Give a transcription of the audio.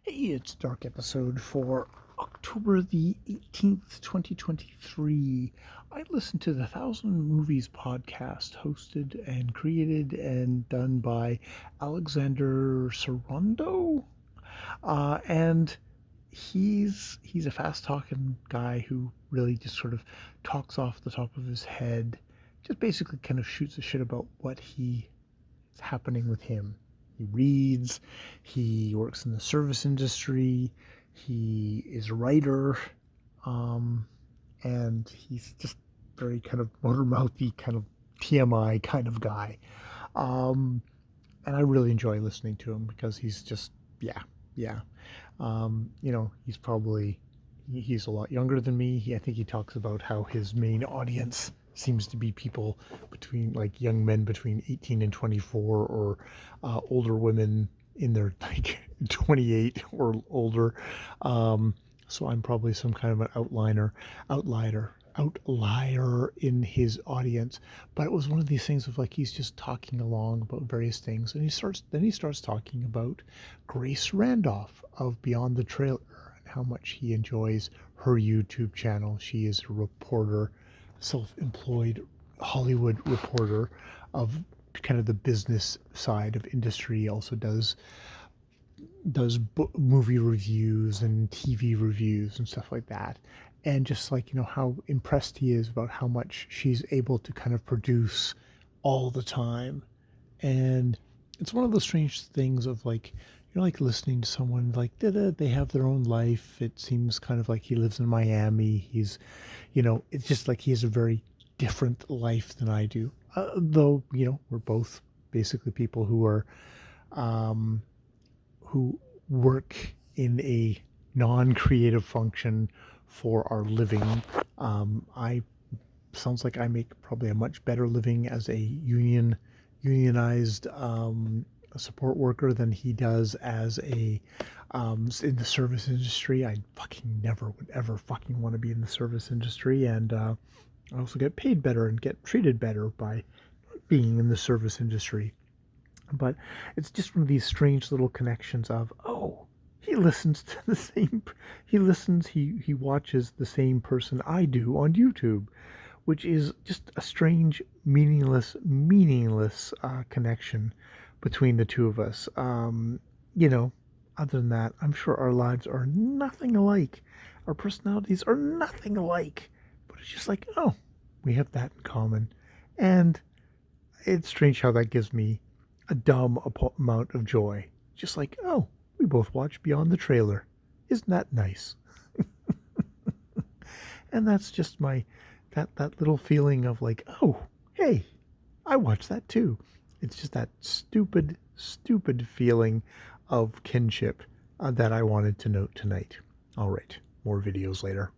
Hey, it's Dark episode for October the 18th, 2023. I listened to the Thousand Movies podcast, hosted and created and done by Alexander Sorondo. And he's a fast-talking guy who really just sort of talks off the top of his head, just basically kind of shoots the shit about what he is happening with him. He reads, he works in the service industry, he is a writer, and he's just very kind of motor mouthy, kind of TMI kind of guy. Um, and I really enjoy listening to him because he's just, yeah. He's a lot younger than me. I think he talks about how his main audience seems to be people between, like, young men between 18 and 24, or older women in their, like, 28 or older. So I'm probably some kind of an outlier in his audience. But it was one of these things of, like, he's just talking along about various things, and he starts talking about Grace Randolph of Beyond the Trailer and how much he enjoys her YouTube channel. She is a reporter, self-employed Hollywood reporter of kind of the business side of industry. Also does movie reviews and TV reviews and stuff like that. And just, like, how impressed he is about how much she's able to kind of produce all the time. And it's one of those strange things of, like, you're like listening to someone, like, they have their own life. It seems kind of like he lives in Miami. It's just like he has a very different life than I do. Though, we're both basically people who work in a non-creative function for our living. I sounds like I make probably a much better living as a unionized support worker than he does as a in the service industry. I fucking never would ever fucking want to be in the service industry, and I also get paid better and get treated better by being in the service industry. But it's just one of these strange little connections of, oh, he watches the same person I do on YouTube, which is just a strange, meaningless connection between the two of us. Other than that, I'm sure our lives are nothing alike. Our personalities are nothing alike. But it's just like, oh, we have that in common. And it's strange how that gives me a dumb amount of joy. Just like, oh, we both watched Beyond the Trailer. Isn't that nice? And that's just that little feeling of, like, oh, hey, I watched that too. It's just that stupid feeling of kinship that I wanted to note tonight. All right, more videos later.